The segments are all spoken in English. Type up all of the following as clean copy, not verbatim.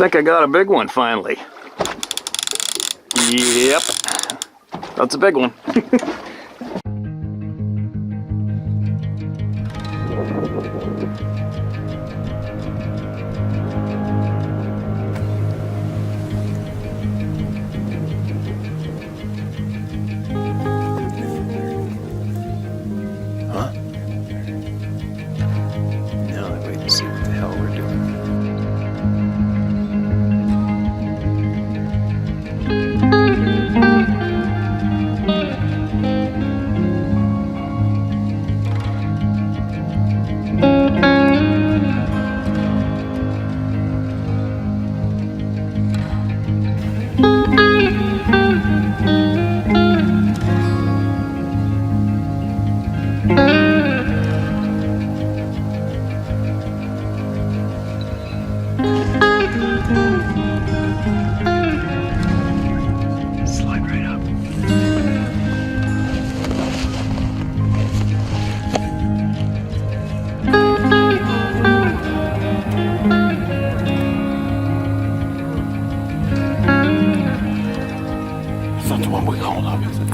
think I got a big one finally. Yep, that's a big one. Huh? Now I wait to see what the hell we're doing. Slide right up. It's not the one we called up, is it?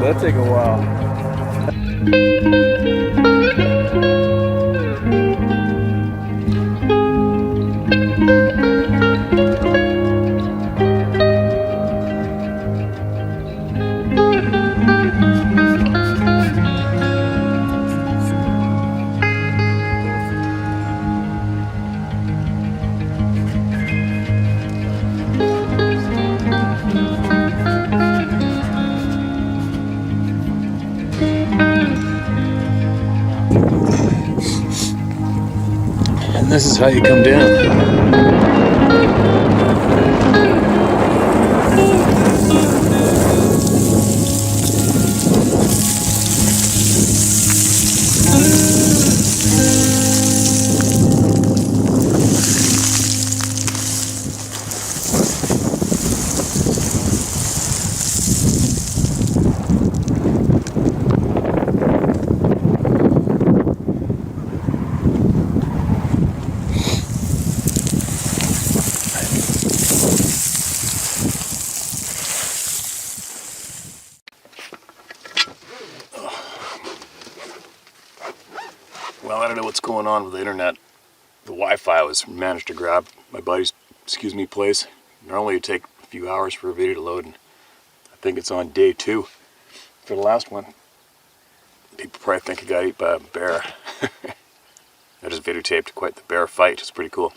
That'd take a while. And this is how you come down. Well, I don't know what's going on with the internet. The Wi-Fi was managed to grab my buddy's, place. Normally it'd take a few hours for a video to load, and I think it's on day 2 for the last one. People probably think I got eaten by a bear. I just videotaped quite the bear fight. It's pretty cool.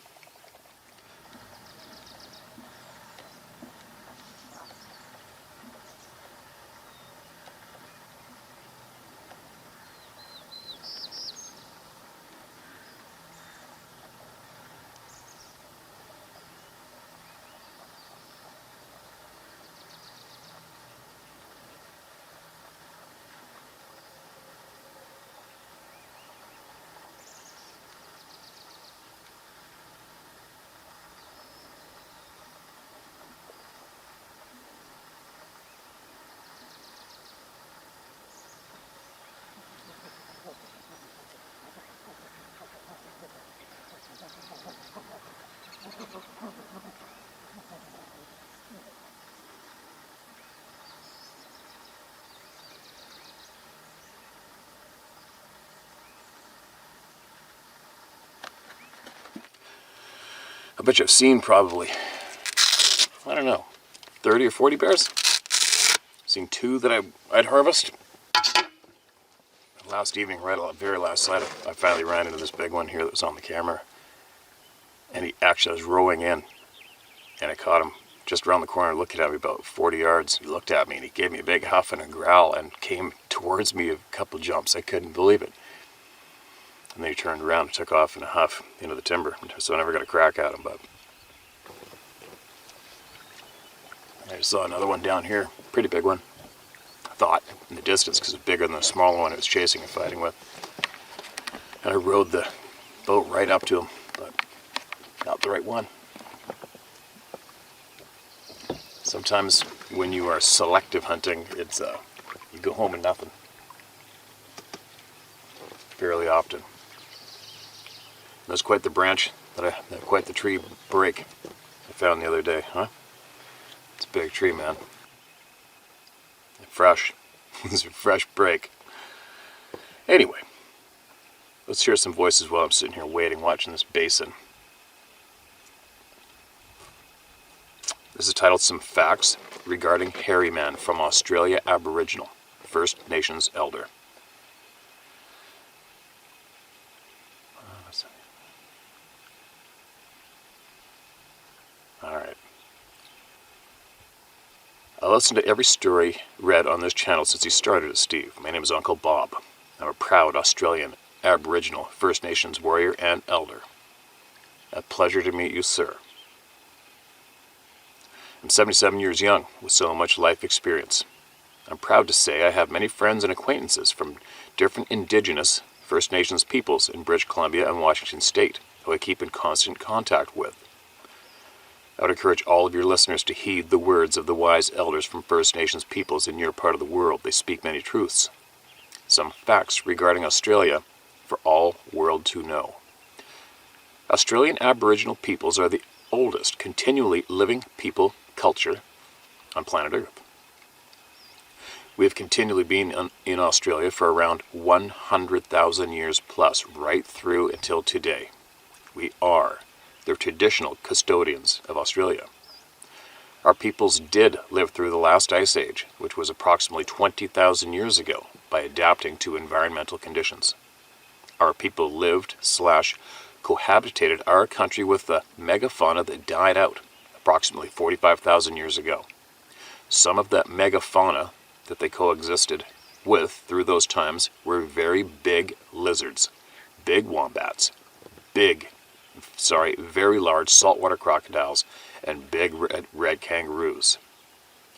bet you I've seen probably, I don't know, 30 or 40 bears. Seen 2 that I'd harvest. Last evening, right at the very last night, I finally ran into this big one here that was on the camera. And he actually was rowing in. And I caught him just around the corner looking at me about 40 yards. He looked at me and he gave me a big huff and a growl and came towards me a couple jumps. I couldn't believe it. And then he turned around and took off in a huff into the timber. So I never got a crack at him, but I saw another one down here, pretty big one. I thought in the distance because it was bigger than the smaller one it was chasing and fighting with. And I rode the boat right up to him, but not the right one. Sometimes when you are selective hunting, it's you go home and nothing. Fairly often. That's quite the branch quite the tree break I found the other day, huh? It's a big tree, man. Fresh. It's a fresh break. Anyway, let's hear some voices while I'm sitting here waiting, watching this basin. This is titled Some Facts Regarding Hairy Man from Australia Aboriginal, First Nations Elder. Alright. I listen to every story read on this channel since he started it, Steve. My name is Uncle Bob. I'm a proud Australian Aboriginal First Nations warrior and elder. A pleasure to meet you, sir. I'm 77 years young with so much life experience. I'm proud to say I have many friends and acquaintances from different Indigenous First Nations peoples in British Columbia and Washington State who I keep in constant contact with. I would encourage all of your listeners to heed the words of the wise elders from First Nations peoples in your part of the world. They speak many truths. Some facts regarding Australia for all world to know. Australian Aboriginal peoples are the oldest continually living people culture on planet Earth. We have continually been in Australia for around 100,000 years plus, right through until today. We are the traditional custodians of Australia. Our peoples did live through the last ice age, which was approximately 20,000 years ago, by adapting to environmental conditions. Our people lived/cohabitated our country with the megafauna that died out approximately 45,000 years ago. Some of that megafauna that they coexisted with through those times were very big lizards, big wombats, very large saltwater crocodiles, and big red kangaroos.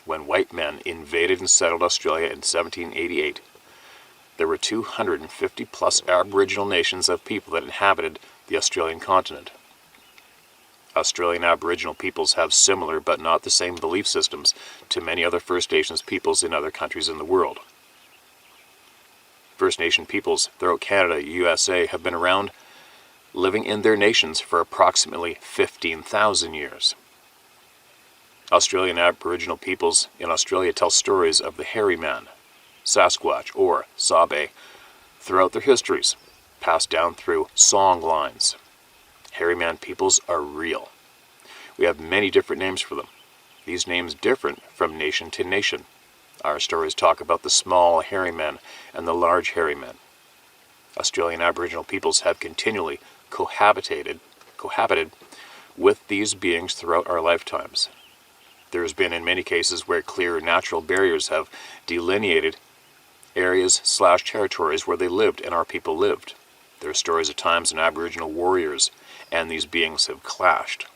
When white men invaded and settled Australia in 1788, there were 250 plus Aboriginal nations of people that inhabited the Australian continent. Australian Aboriginal peoples have similar but not the same belief systems to many other First Nations peoples in other countries in the world. First Nation peoples throughout Canada, USA have been around, living in their nations for approximately 15,000 years. Australian Aboriginal peoples in Australia tell stories of the hairy man, Sasquatch, or Sabe, throughout their histories, passed down through song lines. Hairy man peoples are real. We have many different names for them. These names differ from nation to nation. Our stories talk about the small hairy men and the large hairy men. Australian Aboriginal peoples have continually cohabited with these beings throughout our lifetimes. There has been in many cases where clear natural barriers have delineated areas/territories where they lived and our people lived. There are stories of times when Aboriginal warriors and these beings have clashed.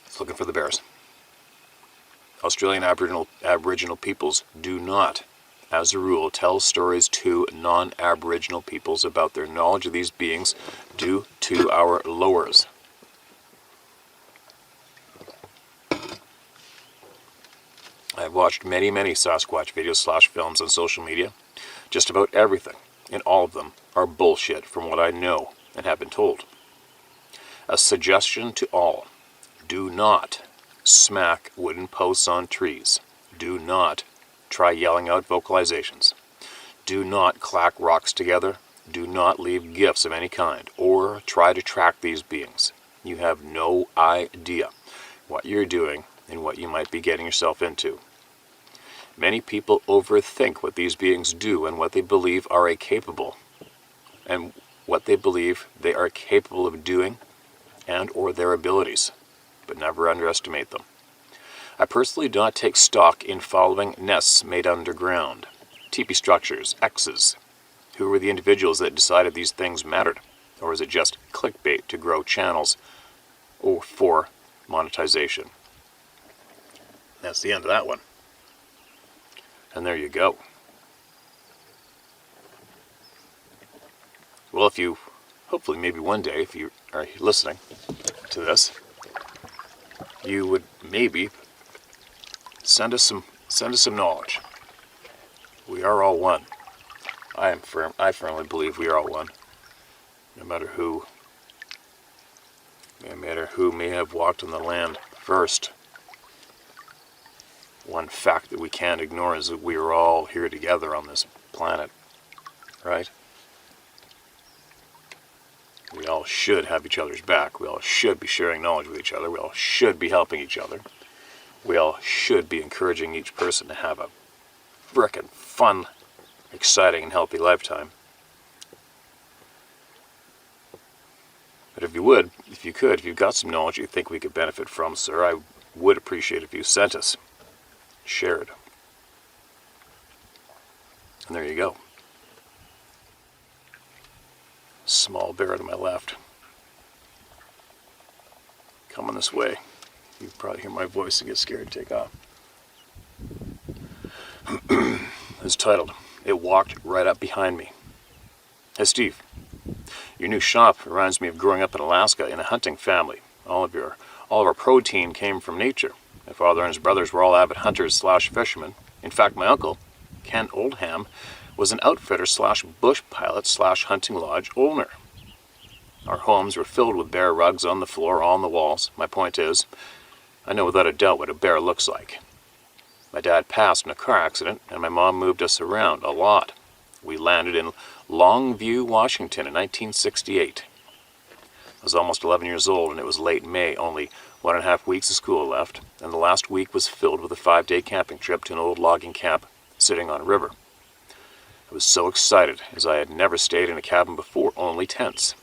It's looking for the bears. Australian Aboriginal peoples do not, as a rule, tell stories to non-Aboriginal peoples about their knowledge of these beings due to our lowers. I've watched many Sasquatch videos/films on social media. Just about everything, and all of them, are bullshit from what I know and have been told. A suggestion to all: do not smack wooden posts on trees. Do not try yelling out vocalizations. Do not clack rocks together Do not leave gifts of any kind or try to track these beings. You have no idea what you're doing and what you might be getting yourself into. Many people overthink what these beings do and what they believe are capable of doing and or their abilities, but never underestimate them. I personally do not take stock in following nests made underground, teepee structures, X's. Who were the individuals that decided these things mattered? Or is it just clickbait to grow channels or for monetization? That's the end of that one. And there you go. Well, if you, hopefully maybe one day, if you are listening to this, you would maybe send us some knowledge. We are all one. I firmly believe we are all one. No matter who may have walked on the land first. One fact that we can't ignore is that we are all here together on this planet, right? We all should have each other's back. We all should be sharing knowledge with each other. We all should be helping each other. We all should be encouraging each person to have a frickin' fun, exciting, and healthy lifetime. But if you've got some knowledge you think we could benefit from, sir, I would appreciate if you sent us. Share it. And there you go. Small bear to my left. Coming this way. You probably hear my voice and get scared and take off. It's titled, It Walked Right Up Behind Me. Hey Steve, your new shop reminds me of growing up in Alaska in a hunting family. All of our protein came from nature. My father and his brothers were all avid hunters/fishermen. In fact, my uncle, Ken Oldham, was an outfitter/bush pilot/hunting lodge owner. Our homes were filled with bear rugs on the floor, on the walls. My point is, I know without a doubt what a bear looks like. My dad passed in a car accident, and my mom moved us around a lot. We landed in Longview, Washington in 1968. I was almost 11 years old, and it was late May, only 1.5 weeks of school left, and the last week was filled with a 5-day camping trip to an old logging camp sitting on a river. I was so excited, as I had never stayed in a cabin before, only tents.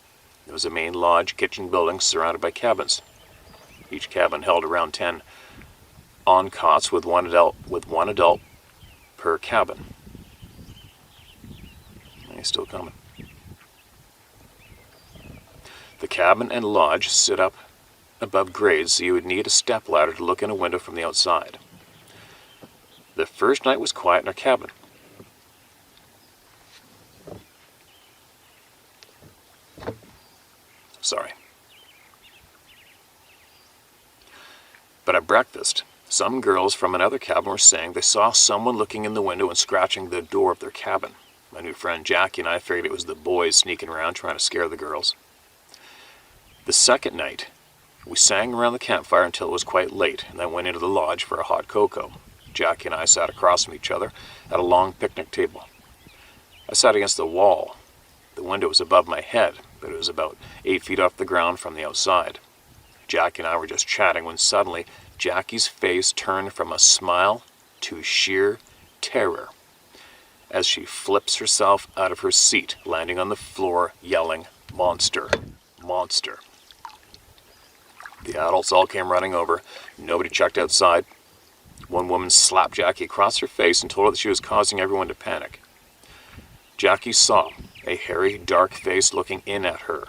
There was a main lodge kitchen building surrounded by cabins. Each cabin held around 10 on-cots with one adult per cabin. He's still coming. The cabin and lodge sit up above grades, so you would need a stepladder to look in a window from the outside. The first night was quiet in our cabin. Sorry. But at breakfast, some girls from another cabin were saying they saw someone looking in the window and scratching the door of their cabin. My new friend Jackie and I figured it was the boys sneaking around trying to scare the girls. The second night, we sang around the campfire until it was quite late, and then went into the lodge for a hot cocoa. Jackie and I sat across from each other at a long picnic table. I sat against the wall. The window was above my head, but it was about 8 feet off the ground from the outside. Jackie and I were just chatting when suddenly Jackie's face turned from a smile to sheer terror as she flips herself out of her seat, landing on the floor, yelling, "Monster! Monster!" The adults all came running over. Nobody checked outside. One woman slapped Jackie across her face and told her that she was causing everyone to panic. Jackie saw a hairy, dark face looking in at her.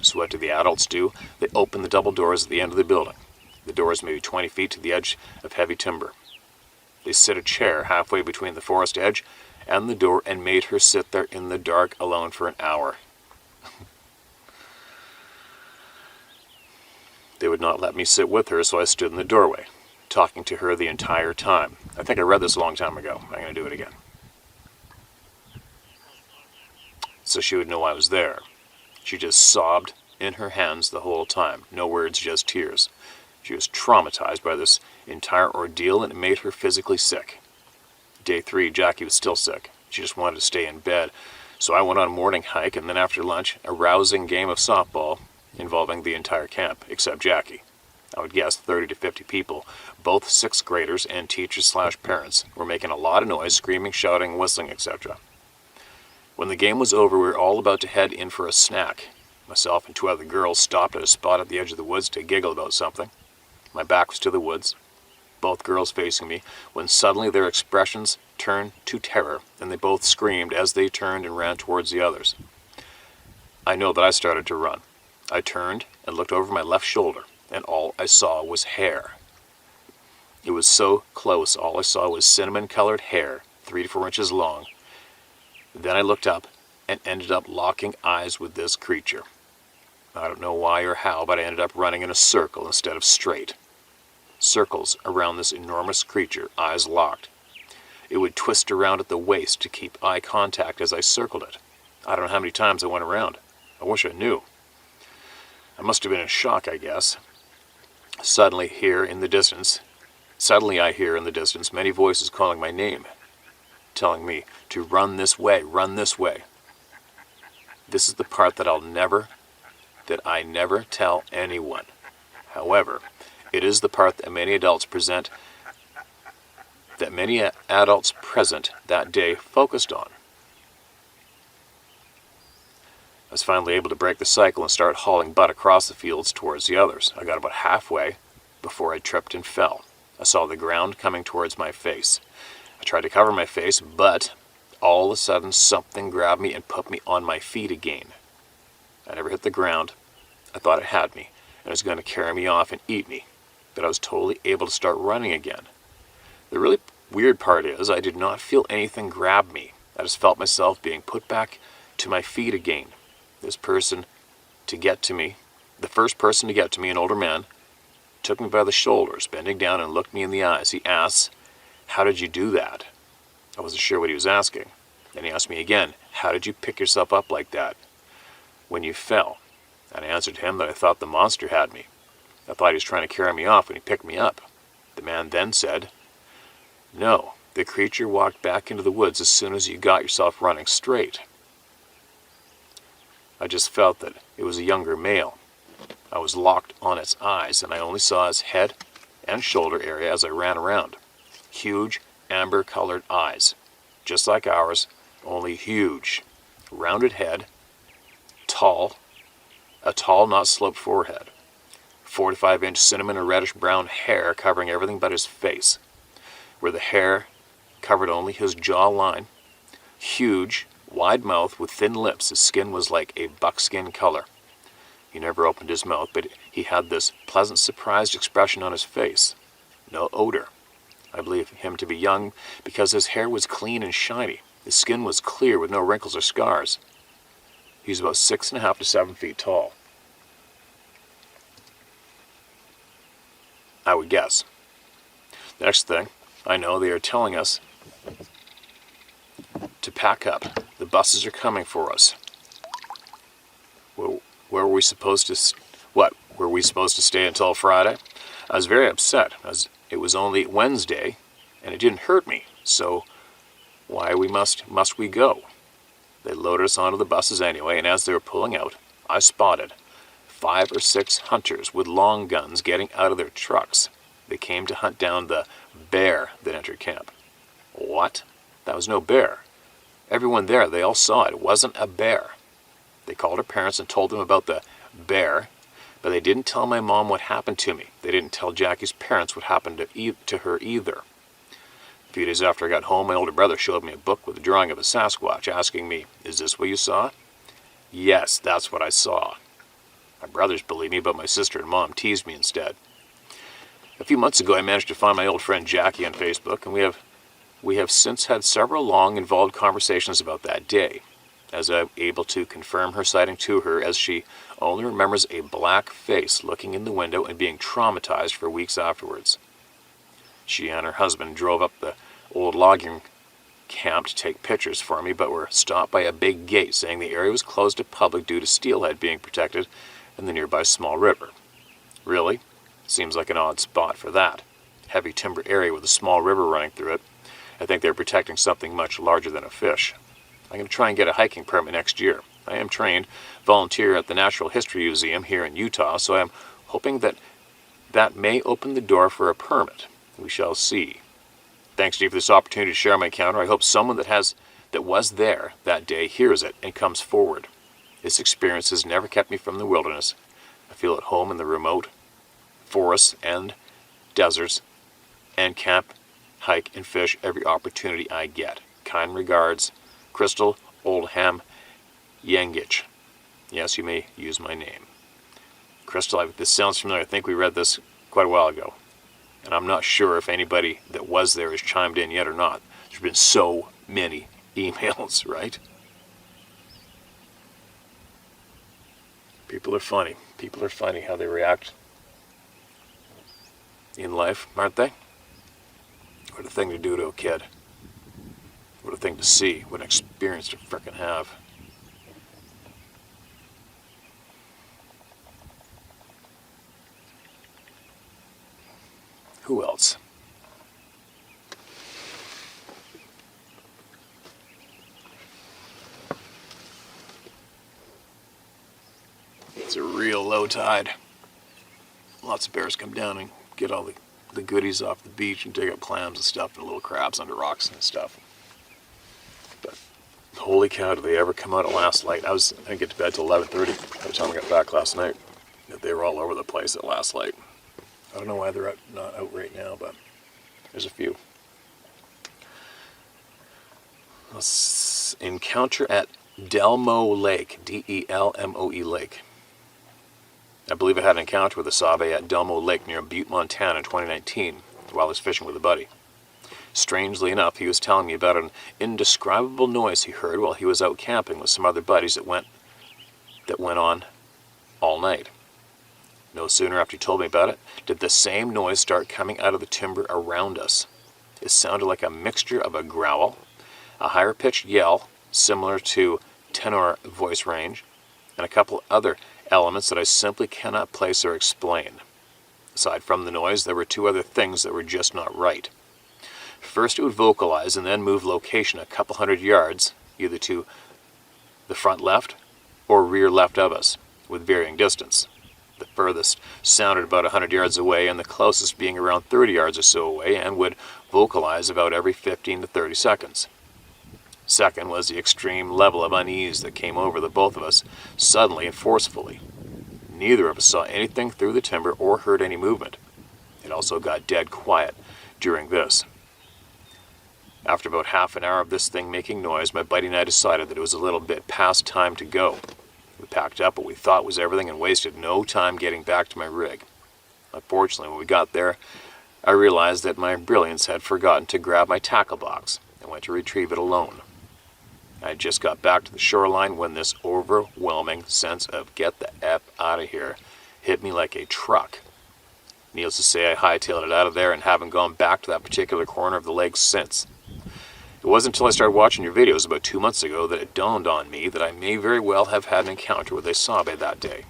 So what do the adults do? They open the double doors at the end of the building. The doors may be 20 feet to the edge of heavy timber. They set a chair halfway between the forest edge and the door and made her sit there in the dark alone for an hour. They would not let me sit with her, so I stood in the doorway, talking to her the entire time. I think I read this a long time ago. I'm going to do it again. So she would know I was there. She just sobbed in her hands the whole time. No words, just tears. She was traumatized by this entire ordeal, and it made her physically sick. Day 3, Jackie was still sick. She just wanted to stay in bed, So I went on a morning hike, and then after lunch, a rousing game of softball involving the entire camp, except Jackie. I would guess 30 to 50 people, both sixth graders and teachers/parents, were making a lot of noise, screaming, shouting, whistling, etc. When the game was over, we were all about to head in for a snack. Myself and two other girls stopped at a spot at the edge of the woods to giggle about something. My back was to the woods, both girls facing me, when suddenly their expressions turned to terror, and they both screamed as they turned and ran towards the others. I know that I started to run. I turned and looked over my left shoulder, and all I saw was hair. It was so close, all I saw was cinnamon-colored hair, 3 to 4 inches long. Then I looked up and ended up locking eyes with this creature. I don't know why or how, but I ended up running in a circle instead of straight. Circles around this enormous creature, eyes locked. It would twist around at the waist to keep eye contact as I circled it. I don't know how many times I went around. I wish I knew. I must have been in shock, I guess. Suddenly I hear in the distance many voices calling my name, telling me to run this way, run this way. This is the part that I never tell anyone. However, it is the part that many adults present that day focused on. I was finally able to break the cycle and start hauling butt across the fields towards the others. I got about halfway before I tripped and fell. I saw the ground coming towards my face. I tried to cover my face, but all of a sudden something grabbed me and put me on my feet again. I never hit the ground. I thought it had me, and it was going to carry me off and eat me, but I was totally able to start running again. The really weird part is I did not feel anything grab me. I just felt myself being put back to my feet again. The first person to get to me, an older man, took me by the shoulders, bending down and looked me in the eyes. He asked, "How did you do that?" I wasn't sure what he was asking. Then he asked me again, "How did you pick yourself up like that when you fell?" And I answered him that I thought the monster had me. I thought he was trying to carry me off when he picked me up. The man then said, "No, the creature walked back into the woods as soon as you got yourself running straight." I just felt that it was a younger male. I was locked on its eyes, and I only saw his head and shoulder area as I ran around. Huge, amber-colored eyes, just like ours, only huge. Rounded head, a tall, not sloped forehead. 4 to 5 inch cinnamon or reddish-brown hair covering everything but his face, where the hair covered only his jawline. Huge, wide mouth with thin lips. His skin was like a buckskin color. He never opened his mouth, but he had this pleasant, surprised expression on his face. No odor. I believe him to be young because his hair was clean and shiny. His skin was clear with no wrinkles or scars. He was about 6.5 to 7 feet tall, I would guess. Next thing I know, they are telling us to pack up. The buses are coming for us. Where were we supposed to? Were we supposed to stay until Friday? I was very upset, as it was only Wednesday, and it didn't hurt me. So why must we go? They loaded us onto the buses anyway, and as they were pulling out, I spotted 5 or 6 hunters with long guns getting out of their trucks. They came to hunt down the bear that entered camp. What? That was no bear. Everyone there, they all saw it. It wasn't a bear. They called her parents and told them about the bear, but they didn't tell my mom what happened to me. They didn't tell Jackie's parents what happened to her either. A few days after I got home, my older brother showed me a book with a drawing of a Sasquatch, asking me, "Is this what you saw?" Yes, that's what I saw. My brothers believed me, but my sister and mom teased me instead. A few months ago, I managed to find my old friend Jackie on Facebook, and we have since had several long, involved conversations about that day, as I'm able to confirm her sighting to her, as she only remembers a black face looking in the window and being traumatized for weeks afterwards. She and her husband drove up the old logging camp to take pictures for me, but were stopped by a big gate saying the area was closed to public due to steelhead being protected in the nearby small river. Really? Seems like an odd spot for that. Heavy timber area with a small river running through it. I think they're protecting something much larger than a fish. I'm going to try and get a hiking permit next year. I am trained volunteer at the Natural History Museum here in Utah, so I'm hoping that may open the door for a permit. We shall see. Thanks to you for this opportunity to share my encounter. I hope someone that was there that day hears it and comes forward. This experience has never kept me from the wilderness. I feel at home in the remote forests and deserts, and camp, hike, and fish every opportunity I get. Kind regards, Crystal Oldham Yengich. Yes, you may use my name. Crystal, this sounds familiar. I think we read this quite a while ago. And I'm not sure if anybody that was there has chimed in yet or not. There's been so many emails, right? People are funny. People are funny how they react in life, aren't they? What a thing to do to a kid. What a thing to see. What an experience to frickin' have. Who else? It's a real low tide. Lots of bears come down and get all the goodies off the beach and dig up clams and stuff and little crabs under rocks and stuff. But holy cow, did they ever come out at last light? I didn't get to bed till 11:30 by the time I got back last night. They were all over the place at last light. I don't know why they're not out right now, but there's a few. Let's encounter at Delmo Lake, Delmoe Lake. I believe I had an encounter with a Sabe at Delmo Lake near Butte, Montana in 2019 while I was fishing with a buddy. Strangely enough, he was telling me about an indescribable noise he heard while he was out camping with some other buddies that went on all night. No sooner after he told me about it, did the same noise start coming out of the timber around us. It sounded like a mixture of a growl, a higher-pitched yell, similar to tenor voice range, and a couple other elements that I simply cannot place or explain. Aside from the noise, there were two other things that were just not right. First, it would vocalize and then move location a couple hundred yards, either to the front left or rear left of us, with varying distance. The furthest sounded about 100 yards away, and the closest being around 30 yards or so away, and would vocalize about every 15 to 30 seconds. Second was the extreme level of unease that came over the both of us, suddenly and forcefully. Neither of us saw anything through the timber or heard any movement. It also got dead quiet during this. After about half an hour of this thing making noise, my buddy and I decided that it was a little bit past time to go. We packed up what we thought was everything and wasted no time getting back to my rig. Unfortunately, when we got there, I realized that my brilliance had forgotten to grab my tackle box and went to retrieve it alone. I had just got back to the shoreline when this overwhelming sense of get the F out of here hit me like a truck. Needless to say, I hightailed it out of there and haven't gone back to that particular corner of the lake since. It wasn't until I started watching your videos about 2 months ago that it dawned on me that I may very well have had an encounter with a Sabe that day.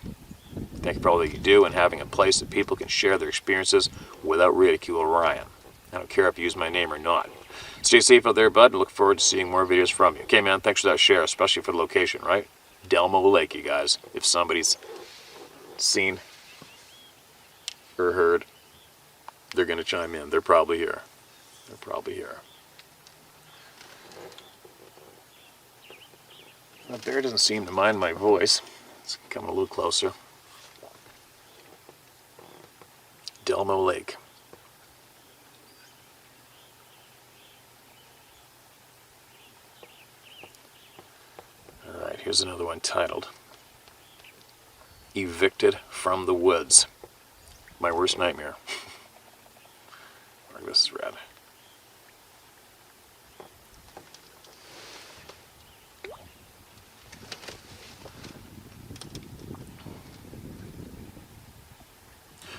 Thank you for all that you do and having a place that people can share their experiences without ridicule, Ryan. I don't care if you use my name or not. Stay safe out there, bud, and look forward to seeing more videos from you. Okay, man, thanks for that share, especially for the location, right? Delmo Lake, you guys. If somebody's seen or heard, they're going to chime in. They're probably here. They're probably here. The bear doesn't seem to mind my voice. It's coming a little closer. Delmo Lake. Alright, here's another one titled Evicted from the Woods. My worst nightmare. Mark this thread.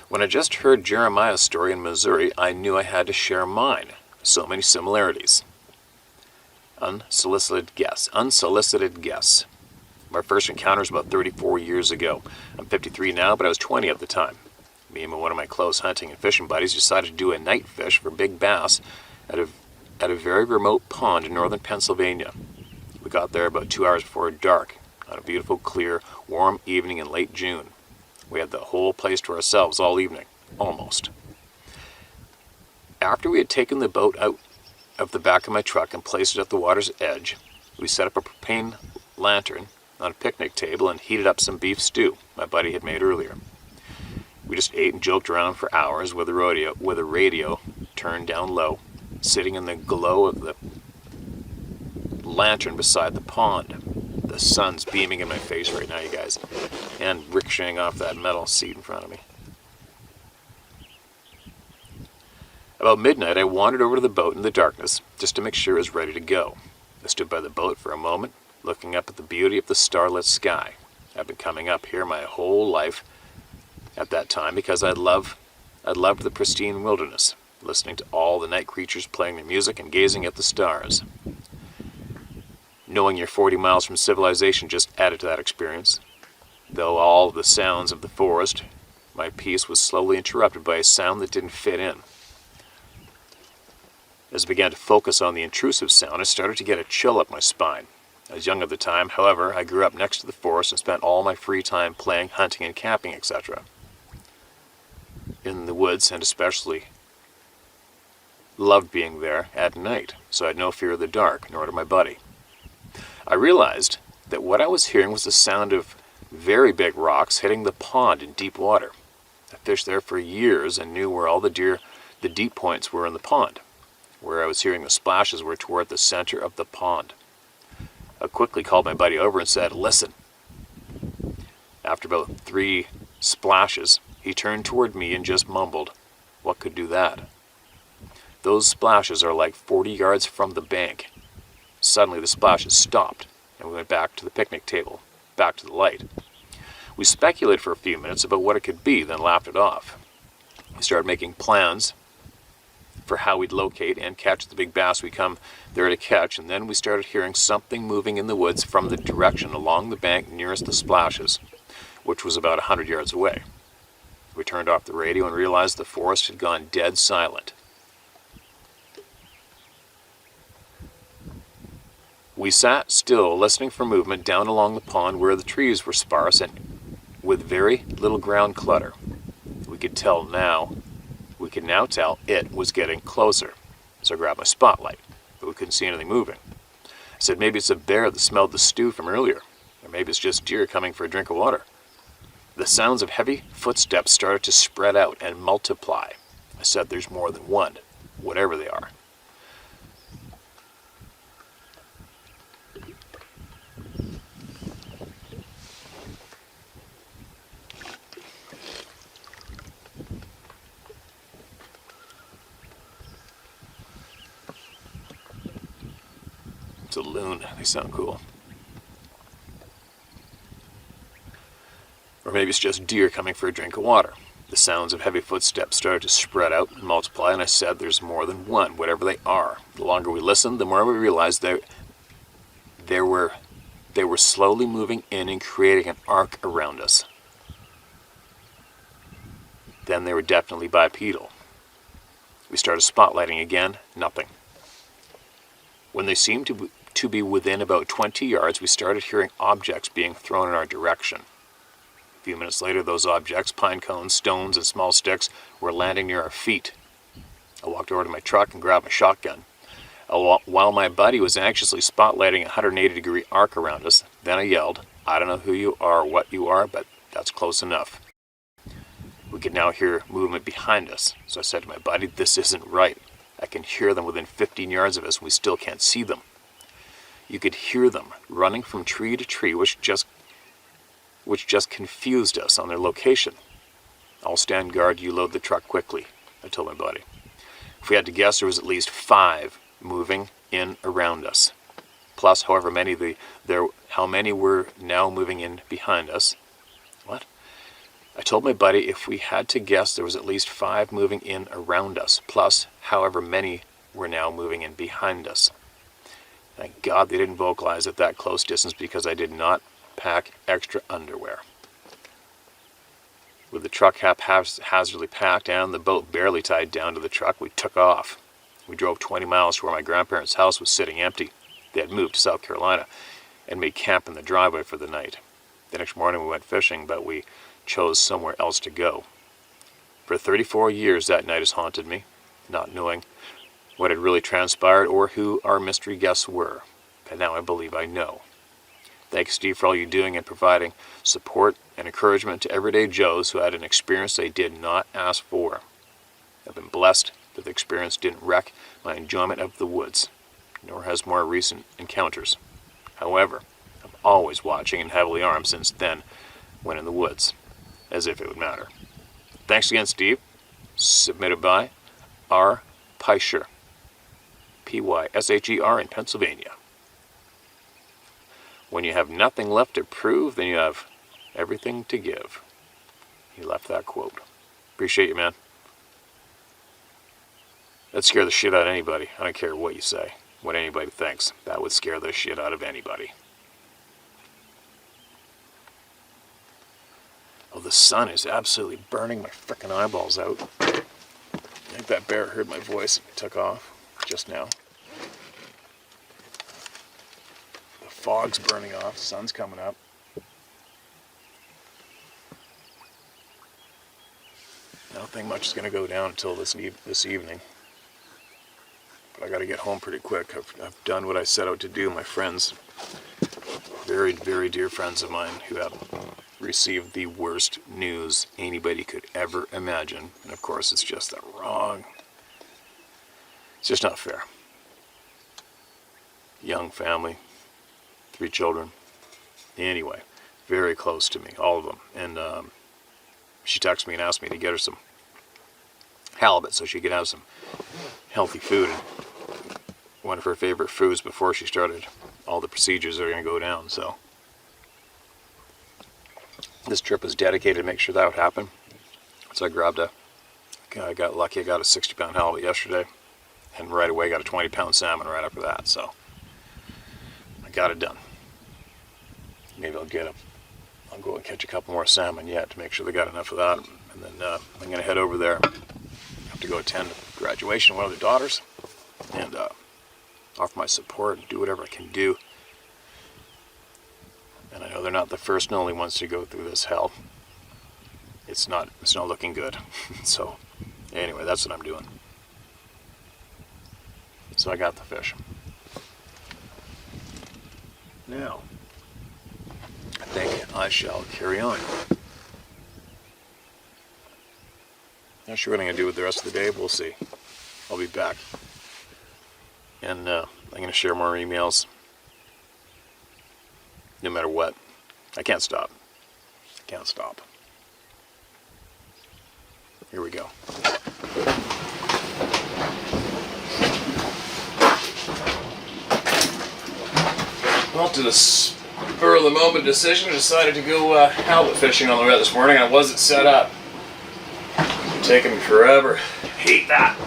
When I just heard Jeremiah's story in Missouri, I knew I had to share mine. So many similarities. Unsolicited guess. My first encounter was about 34 years ago. I'm 53 now, but I was 20 at the time. Me and one of my close hunting and fishing buddies decided to do a night fish for big bass at a very remote pond in northern Pennsylvania. We got there about 2 hours before dark on a beautiful, clear, warm evening in late June. We had the whole place to ourselves all evening, almost. After we had taken the boat out of the back of my truck and placed it at the water's edge, we set up a propane lantern on a picnic table and heated up some beef stew my buddy had made earlier. We just ate and joked around for hours with a radio turned down low, sitting in the glow of the lantern beside the pond. The sun's beaming in my face right now, you guys, and ricocheting off that metal seat in front of me. About midnight, I wandered over to the boat in the darkness just to make sure it was ready to go. I stood by the boat for a moment, looking up at the beauty of the starlit sky. I've been coming up here my whole life at that time because I loved the pristine wilderness, listening to all the night creatures playing their music and gazing at the stars. Knowing you're 40 miles from civilization just added to that experience. Though all the sounds of the forest, my peace was slowly interrupted by a sound that didn't fit in. As I began to focus on the intrusive sound, I started to get a chill up my spine. I was young at the time, however, I grew up next to the forest and spent all my free time playing, hunting, and camping, etc. in the woods, and especially loved being there at night, so I had no fear of the dark, nor did my buddy. I realized that what I was hearing was the sound of very big rocks hitting the pond in deep water. I fished there for years and knew where all the deep points were in the pond. Where I was hearing the splashes were toward the center of the pond. I quickly called my buddy over and said, "Listen." After about 3 splashes, he turned toward me and just mumbled, "What could do that?" Those splashes are like 40 yards from the bank. Suddenly the splashes stopped, and we went back to the picnic table, back to the light. We speculated for a few minutes about what it could be, then laughed it off. We started making plans for how we'd locate and catch the big bass we come there to catch, and then we started hearing something moving in the woods from the direction along the bank nearest the splashes, which was about 100 yards away. We turned off the radio and realized the forest had gone dead silent. We sat still, listening for movement down along the pond where the trees were sparse and with very little ground clutter. We could now tell it was getting closer. So I grabbed my spotlight, but we couldn't see anything moving. I said maybe it's a bear that smelled the stew from earlier, or maybe it's just deer coming for a drink of water. The sounds of heavy footsteps started to spread out and multiply. I said there's more than one, whatever they are. It's a loon. They sound cool. Or maybe it's just deer coming for a drink of water. The sounds of heavy footsteps started to spread out and multiply, and I said there's more than one, whatever they are. The longer we listened, the more we realized they were slowly moving in and creating an arc around us. Then they were definitely bipedal. We started spotlighting again, nothing. When they seemed to be within about 20 yards, we started hearing objects being thrown in our direction. A few minutes later, those objects, pine cones, stones, and small sticks, were landing near our feet. I walked over to my truck and grabbed my shotgun. While my buddy was anxiously spotlighting a 180-degree arc around us, then I yelled, "I don't know who you are or what you are, but that's close enough." We could now hear movement behind us, so I said to my buddy, "This isn't right. I can hear them within 15 yards of us, and we still can't see them." You could hear them running from tree to tree, which just confused us on their location. "I'll stand guard, you load the truck quickly," I told my buddy. If we had to guess, there was at least 5 moving in around us. Plus, however many how many were now moving in behind us. What? I told my buddy if we had to guess, there was at least 5 moving in around us, plus however many were now moving in behind us. Thank God they didn't vocalize at that close distance because I did not pack extra underwear. With the truck haphazardly packed and the boat barely tied down to the truck, we took off. We drove 20 miles to where my grandparents' house was sitting empty. They had moved to South Carolina and made camp in the driveway for the night. The next morning we went fishing, but we chose somewhere else to go. For 34 years that night has haunted me, not knowing what had really transpired or who our mystery guests were. And now I believe I know. Thanks, Steve, for all you're doing and providing support and encouragement to everyday Joes who had an experience they did not ask for. I've been blessed that the experience didn't wreck my enjoyment of the woods, nor has more recent encounters. However, I'm always watching and heavily armed since then when in the woods, as if it would matter. Thanks again, Steve. Submitted by R. Pysher, Pysher in Pennsylvania. When you have nothing left to prove, then you have everything to give. He left that quote. Appreciate you, man. That'd scare the shit out of anybody. I don't care what you say, what anybody thinks. That would scare the shit out of anybody. Oh, the sun is absolutely burning my frickin' eyeballs out. I think that bear heard my voice and took off just now. The fog's burning off, the sun's coming up. I don't think much is going to go down until this evening. But I got to get home pretty quick. I've done what I set out to do. My friends, very, very dear friends of mine who have received the worst news anybody could ever imagine. And of course, it's just wrong. It's just not fair. Young family, 3 children. Anyway, very close to me, all of them. And she texted me and asked me to get her some halibut so she could have some healthy food. And one of her favorite foods before she started all the procedures that are going to go down. So this trip was dedicated to make sure that would happen. So I got lucky. I got a 60-pound halibut yesterday, and right away got a 20-pound salmon right after that. So I got it done. Maybe I'll go and catch a couple more salmon yet to make sure they got enough of that. And then I'm going to head over there. I have to go attend graduation of one of their daughters and offer my support and do whatever I can do. And I know they're not the first and only ones to go through this hell. It's not looking good. So anyway, that's what I'm doing. So I got the fish. Now, I think I shall carry on. Not sure what I'm going to do with the rest of the day. We'll see. I'll be back. And I'm going to share more emails. No matter what. I can't stop. I can't stop. Here we go. Well, to the spur of the moment decision, I decided to go halibut fishing on the road this morning. I wasn't set up. It's taking me forever. I hate that.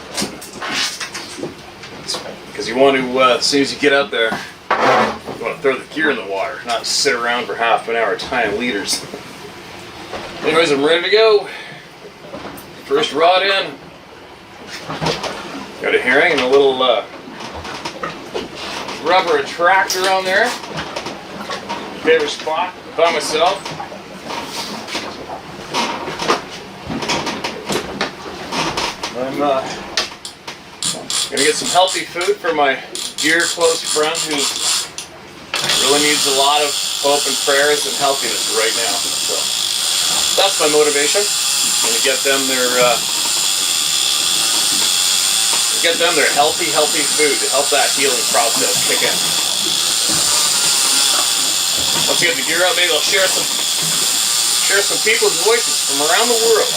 Because you want to, as soon as you get out there, you want to throw the gear in the water, not sit around for half an hour tying leaders. Anyways, I'm ready to go. First rod in. Got a herring and a little rubber attractor on there. Favorite spot by myself. I'm gonna get some healthy food for my dear close friend who really needs a lot of hope and prayers and healthiness right now. So that's my motivation. I'm gonna get them their healthy food to help that healing process kick in. Once you get the gear out, maybe I'll share some people's voices from around the world.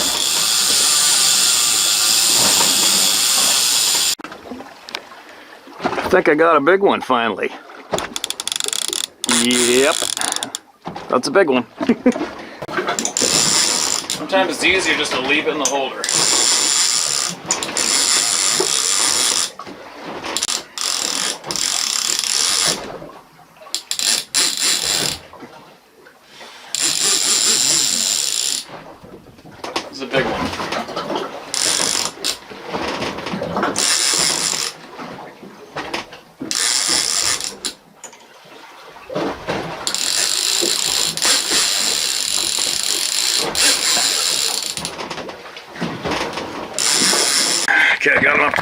I think I got a big one finally. Yep, that's a big one. Sometimes it's easier just to leave it in the holder. This is a big one.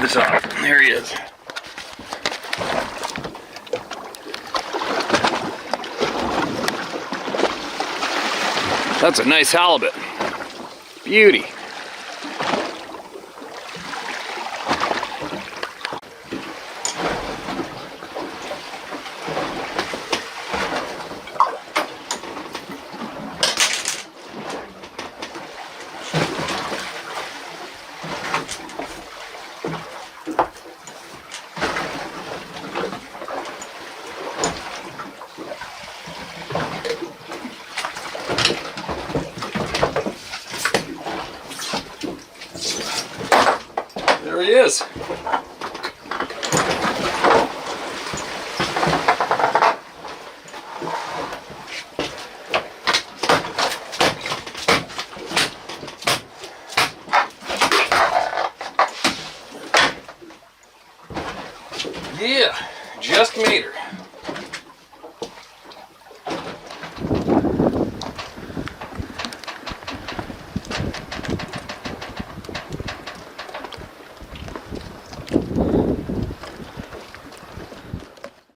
the top. There he is. That's a nice halibut. Beauty. There he is. Yeah, just made her.